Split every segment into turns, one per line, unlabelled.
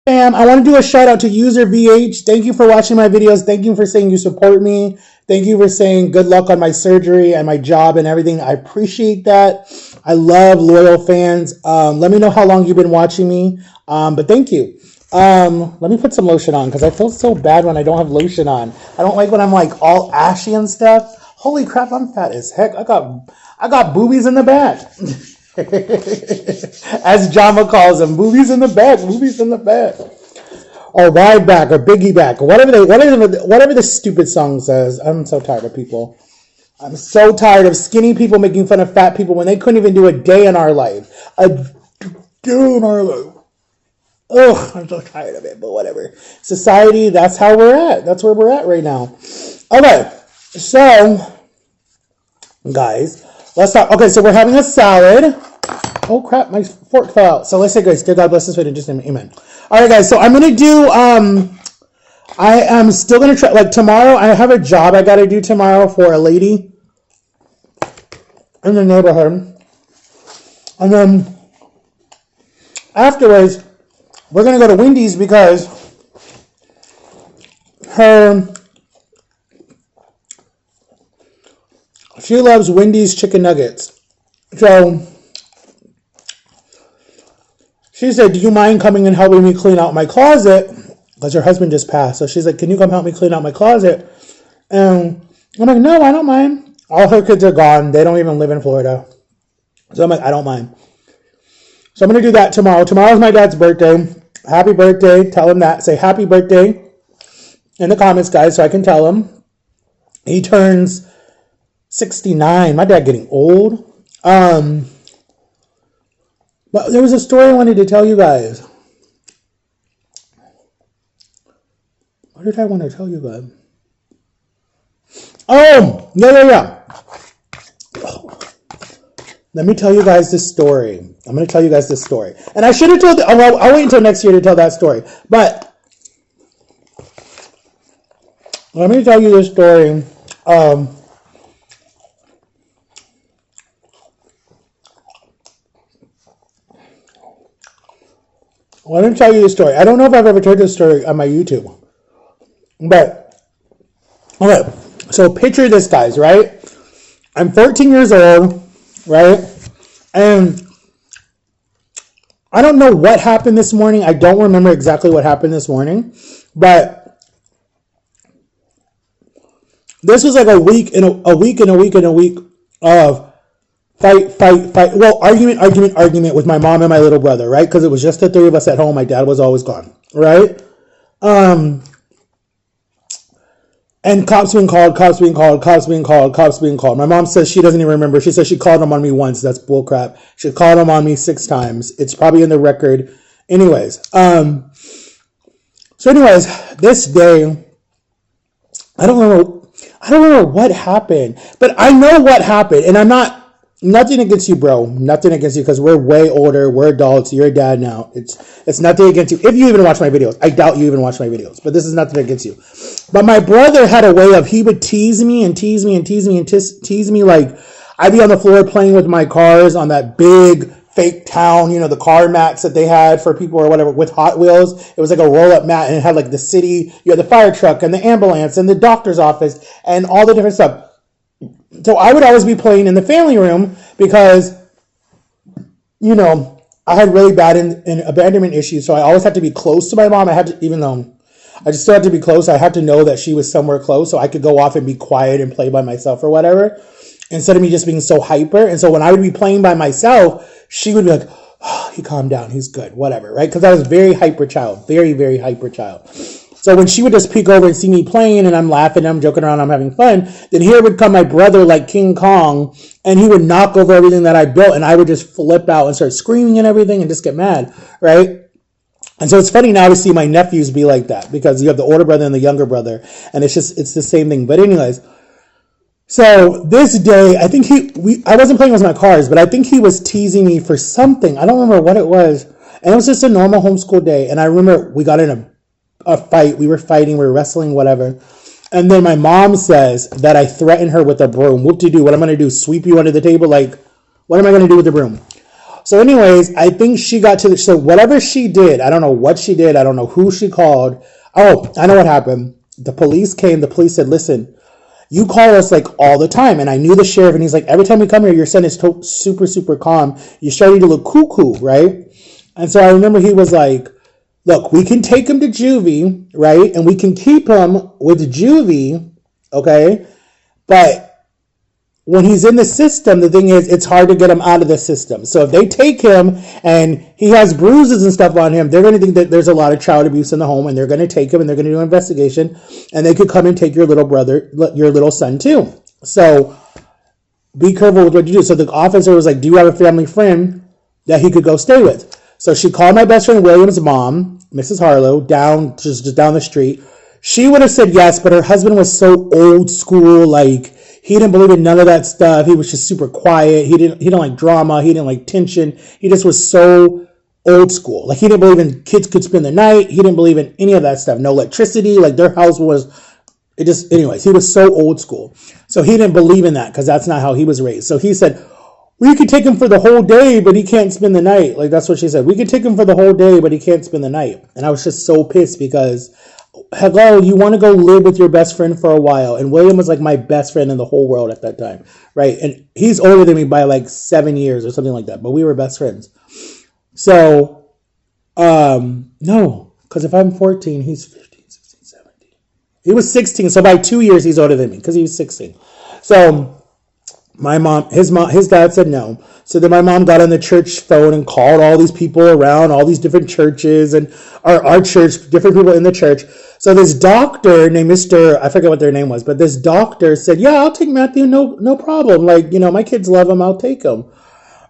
Fam, I want to do a shout out to user VH. Thank you for watching my videos. Thank you for saying you support me. Thank you for saying good luck on my surgery and my job and everything. I appreciate that. I love loyal fans. Let me know how long you've been watching me. But thank you. Let me put some lotion on because I feel so bad when I don't have lotion on. I don't like when I'm like all ashy and stuff. Holy crap, I'm fat as heck. I got boobies in the back. As Jama calls them, movies in the back, or wide back, or biggie back, or whatever the stupid song says. I'm so tired of people. I'm so tired of skinny people making fun of fat people when they couldn't even do a day in our life. A day in our life. Ugh, I'm so tired of it, but whatever. Society, that's how we're at. That's where we're at right now. Okay, so, guys, let's start. Okay, so we're having a salad. Oh crap, my fork fell out. So let's say grace. Dear God bless this food and just name it. Amen. All right, guys. So I'm gonna do. I am still gonna try. Like tomorrow, I have a job I gotta do tomorrow for a lady in the neighborhood, and then afterwards, we're gonna go to Wendy's because she loves Wendy's chicken nuggets. So she said, do you mind coming and helping me clean out my closet? Because her husband just passed. So she's like, can you come help me clean out my closet? And I'm like, no, I don't mind. All her kids are gone. They don't even live in Florida. So I'm like, I don't mind. So I'm going to do that tomorrow. Tomorrow's my dad's birthday. Happy birthday. Tell him that. Say happy birthday in the comments, guys, so I can tell him. He turns 69. My dad getting old. But there was a story I wanted to tell you guys. What did I want to tell you guys? Oh, yeah. Let me tell you guys this story. I'm going to tell you guys this story. And I should have told, I'll wait until next year to tell that story. But let me tell you this story. Let me tell you the story. I don't know if I've ever told this story on my YouTube. But, okay. So picture this, guys, right? I'm 14 years old, right? And I don't know what happened this morning. I don't remember exactly what happened this morning. But this was like a week of fight. Well, argument with my mom and my little brother, right? Because it was just the three of us at home. My dad was always gone, right? And cops being called. My mom says she doesn't even remember. She says she called them on me once. That's bullcrap. She called them on me 6 times. It's probably in the record. Anyways, this day, I don't remember what happened, but I know what happened, and I'm not. Nothing against you, bro. Nothing against you because we're way older. We're adults. You're a dad now. It's nothing against you. If you even watch my videos. I doubt you even watch my videos. But this is nothing against you. But my brother had a way of, he would tease me like, I'd be on the floor playing with my cars on that big fake town, the car mats that they had for people or whatever with Hot Wheels. It was like a roll-up mat and it had like the city, you had the fire truck and the ambulance and the doctor's office and all the different stuff. So I would always be playing in the family room because, I had really bad abandonment issues. So I always had to be close to my mom. I had to, even though I just still had to be close, I had to know that she was somewhere close so I could go off and be quiet and play by myself or whatever, instead of me just being so hyper. And so when I would be playing by myself, she would be like, oh, he calmed down. He's good. Whatever. Right. Because I was very hyper child, very, very hyper child. So when she would just peek over and see me playing and I'm laughing, I'm joking around, I'm having fun, then here would come my brother like King Kong and he would knock over everything that I built and I would just flip out and start screaming and everything and just get mad, right? And so it's funny now to see my nephews be like that because you have the older brother and the younger brother and it's the same thing. But anyways, so this day, I think I wasn't playing with my cars, but I think he was teasing me for something. I don't remember what it was. And it was just a normal homeschool day. And I remember we got in a fight. We were fighting, we were wrestling, whatever. And then my mom says that I threatened her with a broom. Whoop-de-doo. What am I going to do? Sweep you under the table? Like, what am I going to do with the broom? So anyways, I think she got to so whatever she did, I don't know what she did. I don't know who she called. Oh, I know what happened. The police came. The police said, listen, you call us like all the time. And I knew the sheriff, and he's like, every time we come here, your son is super, super calm. You're starting to look cuckoo, right? And so I remember he was like, look, we can take him to juvie, right? And we can keep him with juvie, okay? But when he's in the system, the thing is, it's hard to get him out of the system. So if they take him and he has bruises and stuff on him, they're going to think that there's a lot of child abuse in the home, and they're going to take him and they're going to do an investigation, and they could come and take your little brother, your little son too. So be careful with what you do. So the officer was like, do you have a family friend that he could go stay with? So she called my best friend William's mom, Mrs. Harlow, down just down the street. She would have said yes, but her husband was so old school, like he didn't believe in none of that stuff. He was just super quiet. He didn't like drama. He didn't like tension. He just was so old school. Like he didn't believe in kids could spend the night. He didn't believe in any of that stuff. No electricity. Like their house was, anyways, he was so old school. So he didn't believe in that because that's not how he was raised. So he said, we could take him for the whole day, but he can't spend the night. Like that's what she said. We could take him for the whole day, but he can't spend the night. And I was just so pissed because, hello, you want to go live with your best friend for a while. And William was like my best friend in the whole world at that time, right? And he's older than me by like 7 years or something like that, but we were best friends. So, no, because if I'm 14, he's 15, 16, 17. He was 16, so by 2 years he's older than me because he was 16. So my mom, his dad said no. So then my mom got on the church phone and called all these people around, all these different churches and our church, different people in the church. So this doctor named Mr. I forget what their name was, but this doctor said, yeah, I'll take Matthew, no problem. Like, my kids love him, I'll take him.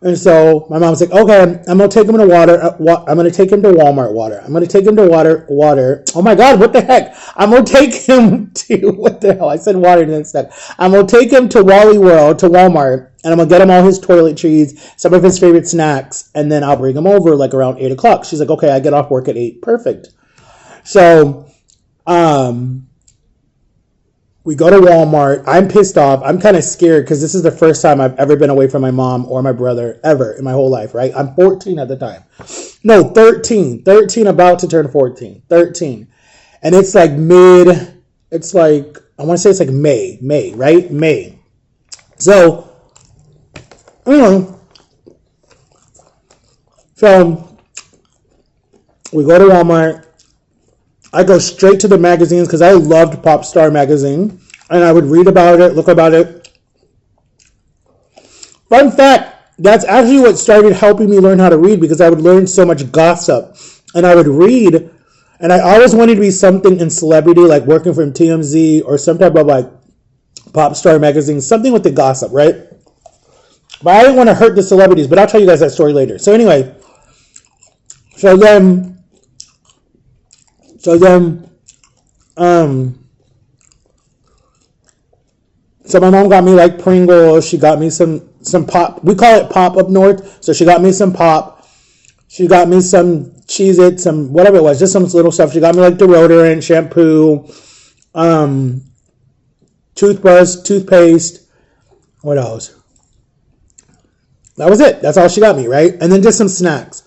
And so my mom's like, okay, I'm going to take him to water. I'm going to take him to Walmart water. I'm going to take him to water. Oh my God, what the heck? I'm going to take him to, what the hell? I said water instead. I'm going to take him to Wally World, to Walmart, and I'm going to get him all his toiletries, some of his favorite snacks, and then I'll bring him over like around 8 o'clock. She's like, okay, I get off work at 8. Perfect. So, we go to Walmart. I'm pissed off. I'm kind of scared because this is the first time I've ever been away from my mom or my brother ever in my whole life, right? I'm 14 at the time. No, 13. 13, about to turn 14. 13. And it's like it's like, I want to say it's like May, right? May. So, so we go to Walmart. I go straight to the magazines because I loved Pop Star magazine, and I would read about it, look about it. Fun fact, that's actually what started helping me learn how to read, because I would learn so much gossip, and I would read, and I always wanted to be something in celebrity, like working from TMZ or some type of like Pop Star magazine, something with the gossip, right? But I didn't want to hurt the celebrities, but I'll tell you guys that story later. So anyway, so then, so my mom got me like Pringles. She got me some pop. We call it pop up north. So she got me some pop. She got me some Cheez-It, some whatever it was, just some little stuff. She got me like deodorant, shampoo, toothbrush, toothpaste. What else? That was it. That's all she got me, right? And then just some snacks.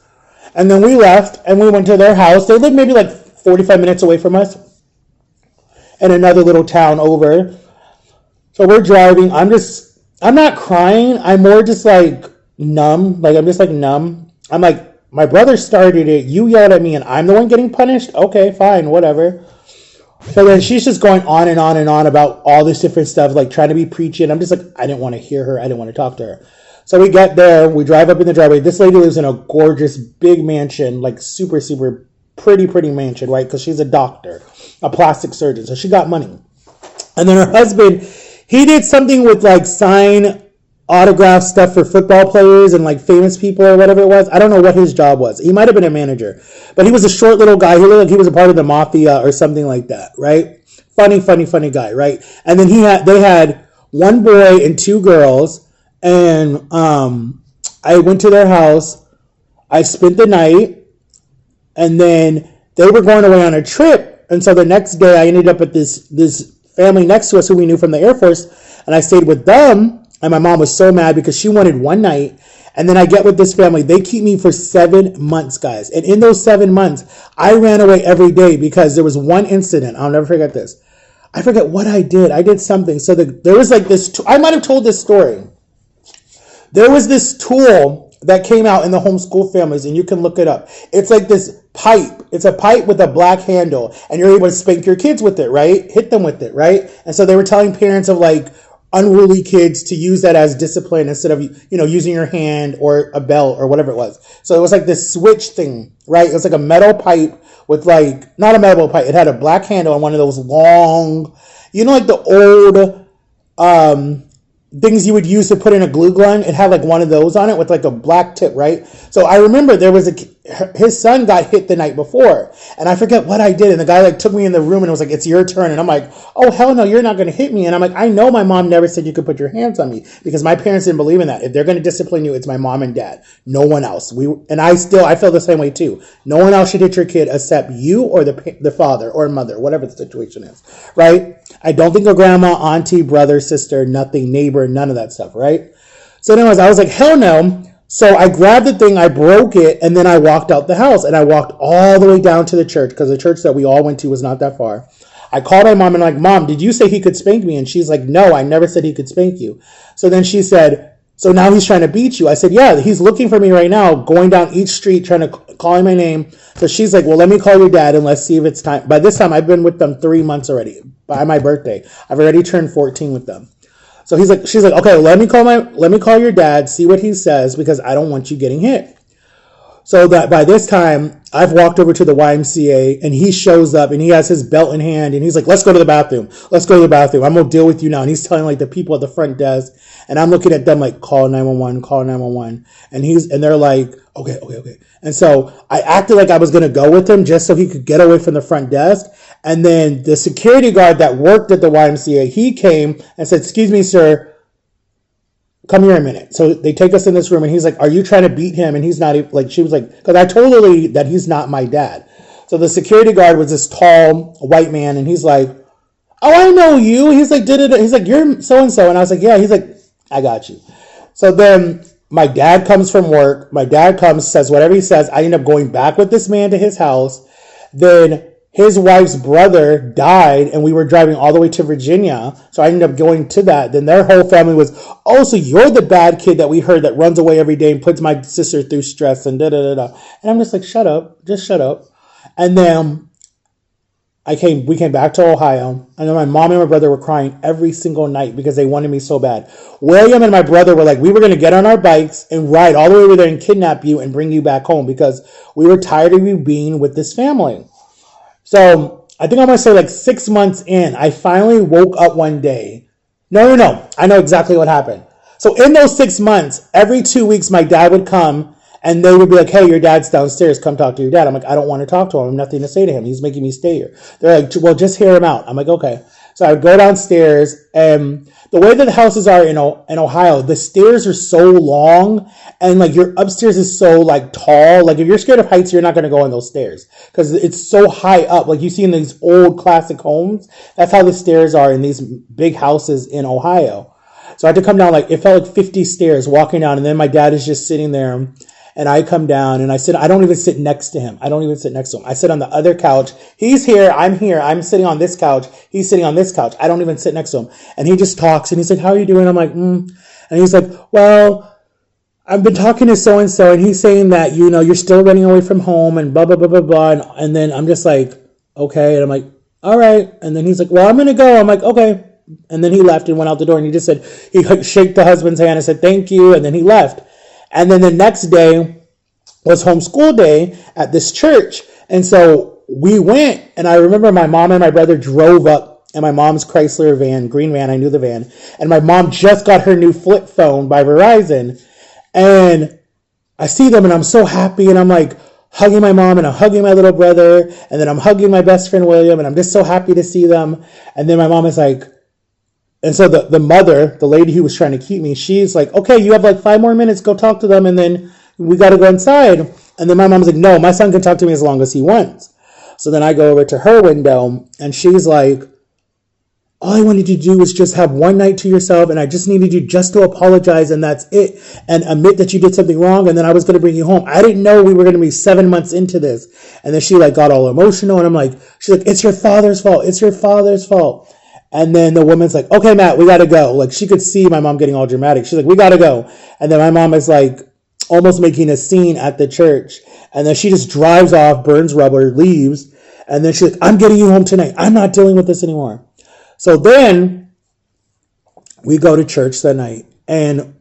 And then we left and we went to their house. They lived maybe like 45 minutes away from us in another little town over. So we're driving. I'm not crying. I'm more just like numb. Like I'm just like numb. I'm like, my brother started it. You yelled at me and I'm the one getting punished? Okay, fine, whatever. So then she's just going on and on and on about all this different stuff, like trying to be preachy. And I'm just like, I didn't want to hear her. I didn't want to talk to her. So we get there. We drive up in the driveway. This lady lives in a gorgeous big mansion, like super, super pretty mansion, right? Because she's a doctor, a plastic surgeon. So she got money. And then her husband, he did something with like sign autograph stuff for football players and like famous people or whatever it was. I don't know what his job was. He might have been a manager, but he was a short little guy. He looked like he was a part of the mafia or something like that, right? Funny guy, right? And then they had one boy and 2 girls, and I went to their house. I spent the night. And then they were going away on a trip. And so the next day I ended up at this family next to us who we knew from the Air Force. And I stayed with them. And my mom was so mad because she wanted one night. And then I get with this family. They keep me for 7 months, guys. And in those 7 months, I ran away every day because there was one incident. I'll never forget this. I forget what I did. I did something. So there was like this. I might have told this story. There was this tool that came out in the homeschool families, and you can look it up. It's like this pipe. It's a pipe with a black handle, and you're able to spank your kids with it, right? Hit them with it, right? And so they were telling parents of like unruly kids to use that as discipline instead of, using your hand or a belt or whatever it was. So it was like this switch thing, right? It was like a metal pipe with like, not a metal pipe. It had a black handle and one of those long, like the old, things you would use to put in a glue gun. It had like one of those on it with like a black tip, right? So I remember there was his son got hit the night before, and I forget what I did. And the guy like took me in the room and was like, "It's your turn." And I'm like, "Oh hell no, you're not going to hit me." And I'm like, "I know my mom never said you could put your hands on me because my parents didn't believe in that. If they're going to discipline you, it's my mom and dad, no one else." I feel the same way too. No one else should hit your kid except you or the father or mother, whatever the situation is, right? I don't think a grandma, auntie, brother, sister, nothing, neighbor, none of that stuff, right? So anyways, I was like, hell no. So I grabbed the thing, I broke it, and then I walked out the house. And I walked all the way down to the church because the church that we all went to was not that far. I called my mom and I'm like, "Mom, did you say he could spank me?" And she's like, "No, I never said he could spank you." So then she said, "So now he's trying to beat you?" I said, "Yeah, he's looking for me right now, going down each street trying to call my name." So she's like, "Well, let me call your dad and let's see if it's time." By this time, I've been with them 3 months already. By my birthday, I've already turned 14 with them. So she's like, "Okay, let me call your dad, see what he says, because I don't want you getting hit." So that by this time, I've walked over to the YMCA and he shows up and he has his belt in hand and he's like, "Let's go to the bathroom. Let's go to the bathroom. I'm going to deal with you now." And he's telling like the people at the front desk, and I'm looking at them like, "Call 911, call 911." And they're like, okay. And so I acted like I was going to go with him just so he could get away from the front desk. And then the security guard that worked at the YMCA, he came and said, "Excuse me, sir, come here a minute." So they take us in this room and he's like, "Are you trying to beat him?" And he's not like, she was like, because I told the lady that he's not my dad. So the security guard was this tall white man and he's like, "Oh, I know you." He's like, he's like, "You're so-and-so." And I was like, "Yeah." He's like, "I got you." So then my dad comes from work. My dad comes, says whatever he says. I end up going back with this man to his house. Then his wife's brother died and we were driving all the way to Virginia. So I ended up going to that. Then their whole family was, "Oh, so you're the bad kid that we heard that runs away every day and puts my sister through stress and da-da-da-da." And I'm just like, "Shut up. Just shut up." And then we came back to Ohio, and then my mom and my brother were crying every single night because they wanted me so bad. William and my brother were like, we were going to get on our bikes and ride all the way over there and kidnap you and bring you back home because we were tired of you being with this family. So I think I'm going to say like 6 months in, I finally woke up one day. No. I know exactly what happened. So in those 6 months, every 2 weeks, my dad would come and they would be like, "Hey, your dad's downstairs. Come talk to your dad." I'm like, "I don't want to talk to him. I have nothing to say to him. He's making me stay here." They're like, "Well, just hear him out." I'm like, "Okay." So I would go downstairs, and the way that the houses are in Ohio, the stairs are so long, and like your upstairs is so like tall. Like if you're scared of heights, you're not going to go on those stairs because it's so high up. Like you see in these old classic homes, that's how the stairs are in these big houses in Ohio. So I had to come down, like it felt like 50 stairs walking down, and then my dad is just sitting there. And I come down and I don't even sit next to him. I sit on the other couch. He's here. I'm here. I'm sitting on this couch. He's sitting on this couch. I don't even sit next to him. And he just talks and he's like, "How are you doing?" I'm like, And he's like, "Well, I've been talking to so-and-so and he's saying that, you're still running away from home and blah, blah, blah, blah, blah." And then I'm just like, "Okay." And I'm like, "All right." And then he's like, "Well, I'm going to go." I'm like, "Okay." And then he left and went out the door and he just said, he shook the husband's hand and said, "Thank you." And then he left. And then the next day was homeschool day at this church. And so we went, and I remember my mom and my brother drove up in my mom's Chrysler van, green van, I knew the van. And my mom just got her new flip phone by Verizon. And I see them and I'm so happy and I'm like hugging my mom and I'm hugging my little brother. And then I'm hugging my best friend, William, and I'm just so happy to see them. And then my mom is like, and so the mother, the lady who was trying to keep me, she's like, "Okay, you have like 5 more minutes, go talk to them, and then we got to go inside." And then my mom's like, "No, my son can talk to me as long as he wants." So then I go over to her window and she's like, all I wanted you to do was just have one night to yourself, and I just needed you just to apologize, and that's it, and admit that you did something wrong, and then I was going to bring you home. I didn't know we were going to be 7 months into this. And then she like got all emotional, and I'm like, she's like, it's your father's fault. It's your father's fault. And then the woman's like, okay, Matt, we got to go. Like, she could see my mom getting all dramatic. She's like, we got to go. And then my mom is like almost making a scene at the church. And then she just drives off, burns rubber, leaves. And then she's like, I'm getting you home tonight. I'm not dealing with this anymore. So then we go to church that night, and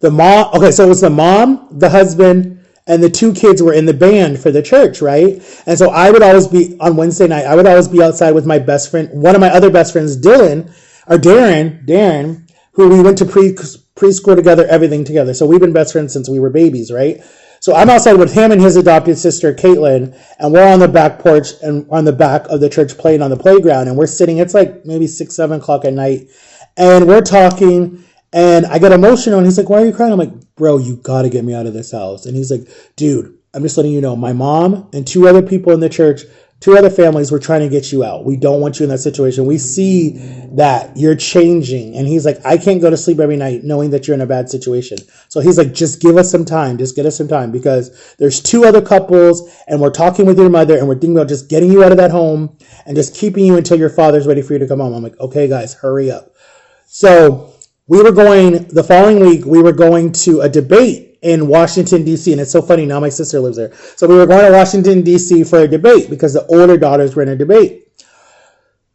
the mom, okay, so it was the mom, the husband, and the 2 kids were in the band for the church, right? And so I would always be, on Wednesday night, I would always be outside with my best friend, one of my other best friends, Darren, who we went to preschool together, everything together. So we've been best friends since we were babies, right? So I'm outside with him and his adopted sister, Caitlin, and we're on the back porch and on the back of the church playing on the playground. And we're sitting, it's like maybe 6, 7 o'clock at night. And we're talking, and I get emotional, and he's like, why are you crying? I'm like, bro, you got to get me out of this house. And he's like, dude, I'm just letting you know, my mom and 2 other people in the church, 2 other families were trying to get you out. We don't want you in that situation. We see that you're changing. And he's like, I can't go to sleep every night knowing that you're in a bad situation. So he's like, just give us some time. Just get us some time, because there's 2 other couples, and we're talking with your mother, and we're thinking about just getting you out of that home and just keeping you until your father's ready for you to come home. I'm like, okay, guys, hurry up. So the following week, we were going to a debate in Washington, D.C. And it's so funny, now my sister lives there. So we were going to Washington, D.C. for a debate because the older daughters were in a debate.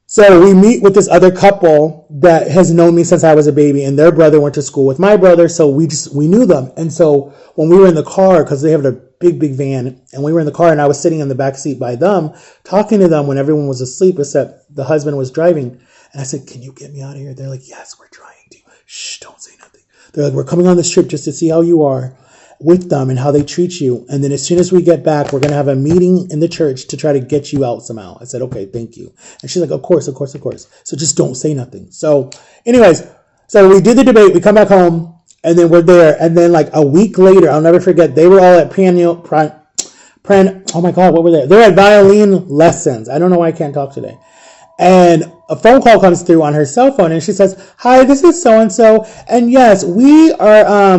So we meet with this other couple that has known me since I was a baby, and their brother went to school with my brother, so we knew them. And so when we were in the car, because they have a big van, and we were in the car, and I was sitting in the back seat by them, talking to them when everyone was asleep, except the husband was driving. And I said, can you get me out of here? They're like, yes, we're trying to. Shh, don't say nothing. They're like, we're coming on this trip just to see how you are with them and how they treat you. And then as soon as we get back, we're going to have a meeting in the church to try to get you out somehow. I said, okay, thank you. And she's like, of course. So just don't say nothing. So anyways, so we did the debate. We come back home, and then we're there. And then like a week later, I'll never forget, they were all at oh my God, what were they? They're at violin lessons. I don't know why I can't talk today. And a phone call comes through on her cell phone, and she says, hi, this is so-and-so. And yes, we are,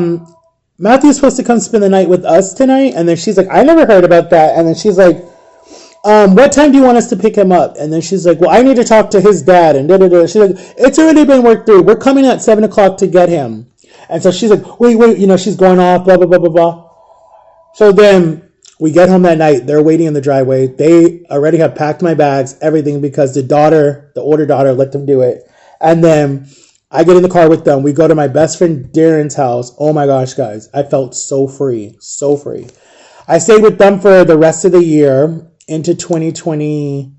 Matthew's supposed to come spend the night with us tonight. And then she's like, I never heard about that. And then she's like, what time do you want us to pick him up? And then she's like, well, I need to talk to his dad. And da-da-da. She's like, it's already been worked through. We're coming at 7 o'clock to get him. And so she's like, wait, she's going off, blah, blah, blah, blah, blah. So then we get home that night. They're waiting in the driveway. They already have packed my bags, everything, because the older daughter, let them do it. And then I get in the car with them. We go to my best friend Darren's house. Oh my gosh, guys. I felt so free. So free. I stayed with them for the rest of the year into 2020.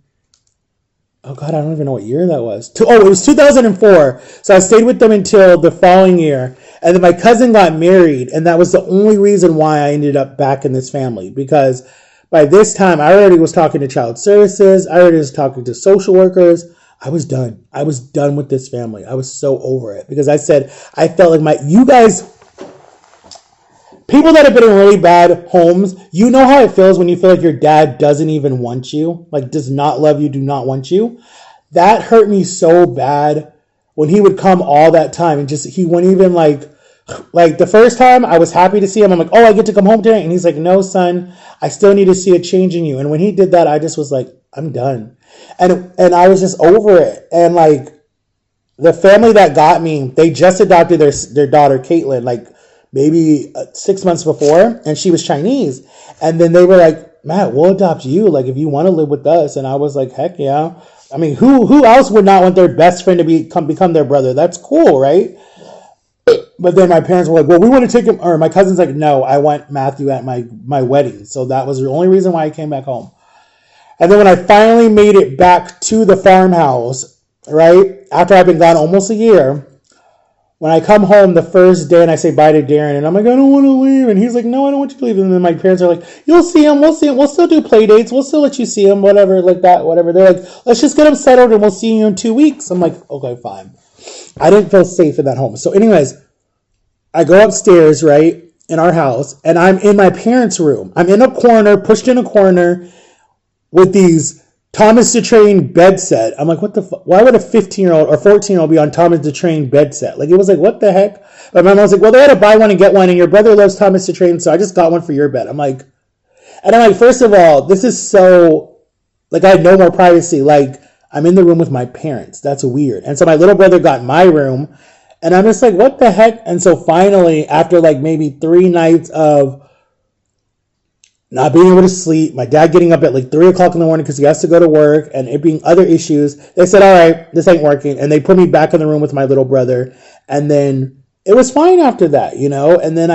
Oh God, I don't even know what year that was. It was 2004. So I stayed with them until the following year. And then my cousin got married, and that was the only reason why I ended up back in this family, because by this time I already was talking to child services. I already was talking to social workers. I was done. I was done with this family. I was so over it, because I said, I felt like people that have been in really bad homes, you know how it feels when you feel like your dad doesn't even want you, like does not love you, do not want you. That hurt me so bad when he would come all that time, and just, he wouldn't even like the first time I was happy to see him. I'm like, oh, I get to come home tonight. And he's like, no, son, I still need to see a change in you. And when he did that, I just was like, I'm done. And I was just over it. And like the family that got me, they just adopted their daughter, Caitlin, like maybe 6 months before, and she was Chinese. And then they were like, Matt, we'll adopt you, like if you want to live with us. And I was like, heck yeah. I mean, who else would not want their best friend to become their brother? That's cool, right? But then my parents were like, well, we want to take him, or my cousin's like, no, I want Matthew at my wedding. So that was the only reason why I came back home. And then when I finally made it back to the farmhouse, right, after I've been gone almost a year, when I come home the first day and I say bye to Darren, and I'm like, I don't want to leave. And he's like, no, I don't want you to leave. And then my parents are like, you'll see him. We'll see him. We'll still do play dates. We'll still let you see him, whatever, like that, whatever. They're like, let's just get him settled and we'll see you in 2 weeks. I'm like, okay, fine. I didn't feel safe in that home. So anyways, I go upstairs, right, in our house, and I'm in my parents' room. I'm in a corner, pushed in a corner with these Thomas the Train bed set. I'm like, what the fuck? Why would a 15-year-old or 14-year-old be on Thomas the Train bed set? Like, it was like, what the heck? But my mom was like, well, they had to buy one and get one, and your brother loves Thomas the Train, so I just got one for your bed. I'm like, first of all, this is so, like, I had no more privacy. Like, I'm in the room with my parents. That's weird. And so my little brother got my room, and I'm just like, what the heck? And so finally, after like maybe 3 nights of not being able to sleep, my dad getting up at like 3 o'clock in the morning because he has to go to work, and it being other issues, they said, all right, this ain't working. And they put me back in the room with my little brother. And then it was fine after that, you know? And then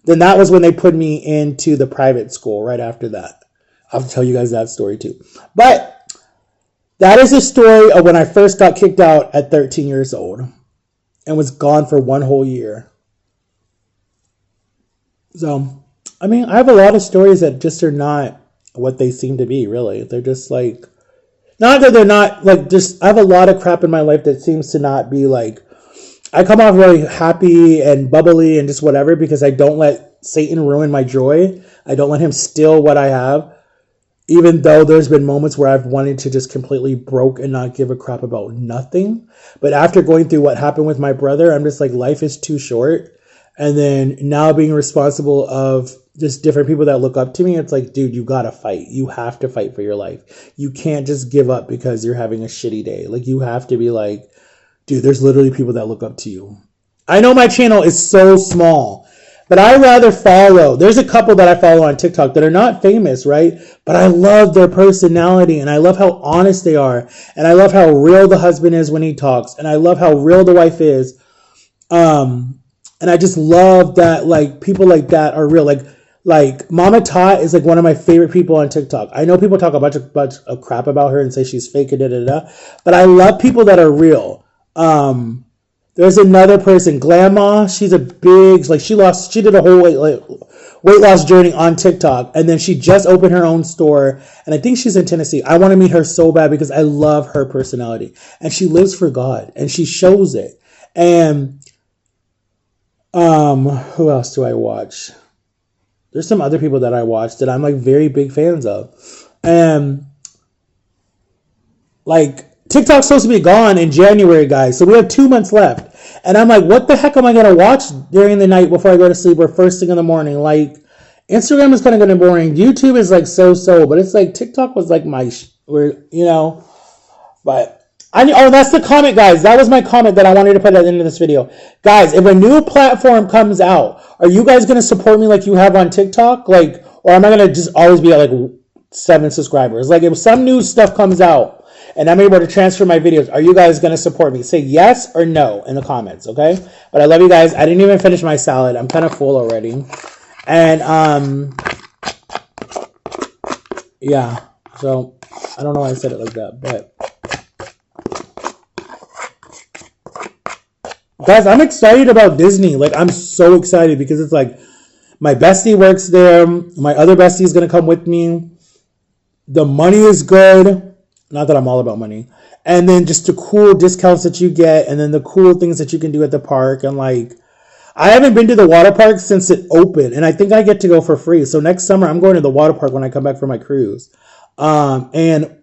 then that was when they put me into the private school right after that. I'll tell you guys that story too. But that is the story of when I first got kicked out at 13 years old and was gone for 1 whole year. So, I mean, I have a lot of stories that just are not what they seem to be, really. They're just like, not that they're not, like, just, I have a lot of crap in my life that seems to not be like, I come off really happy and bubbly and just whatever because I don't let Satan ruin my joy. I don't let him steal what I have. Even though there's been moments where I've wanted to just completely broke and not give a crap about nothing. But after going through what happened with my brother, I'm just like, life is too short. And then now being responsible of just different people that look up to me, it's like, dude, you gotta fight. You have to fight for your life. You can't just give up because you're having a shitty day. Like, you have to be like, dude, there's literally people that look up to you. I know my channel is so small, but I rather follow. There's a couple that I follow on TikTok that are not famous, right? But I love their personality, and I love how honest they are, and I love how real the husband is when he talks, and I love how real the wife is. And I just love that, like, people like that are real. Like Mama Tot is like one of my favorite people on TikTok. I know people talk a bunch of crap about her and say she's fake and da. But I love people that are real. There's another person, Glamma. She's a big, like, she did a whole weight loss journey on TikTok, and then she just opened her own store, and I think she's in Tennessee. I want to meet her so bad because I love her personality, and she lives for God, and she shows it. And who else do I watch? There's some other people that I watch that I'm like very big fans of. And like, TikTok's supposed to be gone in January, guys. So we have 2 months left. And I'm like, what the heck am I going to watch during the night before I go to sleep or first thing in the morning? Like, Instagram is kind of going to be boring. YouTube is like so, but it's like TikTok was like you know, but that's the comment, guys. That was my comment that I wanted to put at the end of this video. Guys, if a new platform comes out, are you guys going to support me like you have on TikTok? Like, or am I going to just always be at like 7 subscribers? Like, if some new stuff comes out and I'm able to transfer my videos, are you guys going to support me? Say yes or no in the comments, okay? But I love you guys. I didn't even finish my salad. I'm kind of full already. And, yeah. So, I don't know why I said it like that, but guys, I'm excited about Disney. Like, I'm so excited because it's like my bestie works there. My other bestie is going to come with me. The money is good. Not that I'm all about money. And then just the cool discounts that you get, and then the cool things that you can do at the park. And like, I haven't been to the water park since it opened, and I think I get to go for free. So next summer, I'm going to the water park when I come back from my cruise. And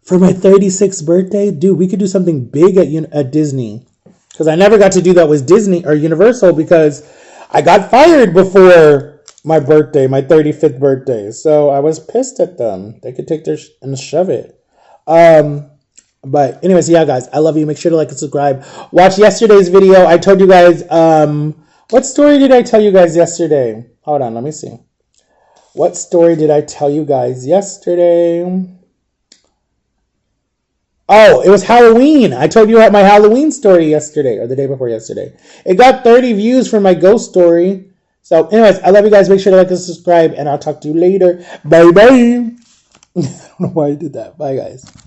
for my 36th birthday, dude, we could do something big at Disney. Because I never got to do that with Disney or Universal because I got fired before my birthday, my 35th birthday. So I was pissed at them. They could take their and shove it. But anyways, yeah, guys, I love you. Make sure to like and subscribe. Watch yesterday's video. I told you guys, what story did I tell you guys yesterday? Hold on, let me see. What story did I tell you guys yesterday? Oh, it was Halloween. I told you my Halloween story yesterday, or the day before yesterday. It got 30 views for my ghost story. So anyways, I love you guys. Make sure to like and subscribe, and I'll talk to you later. Bye-bye. I don't know why I did that. Bye, guys.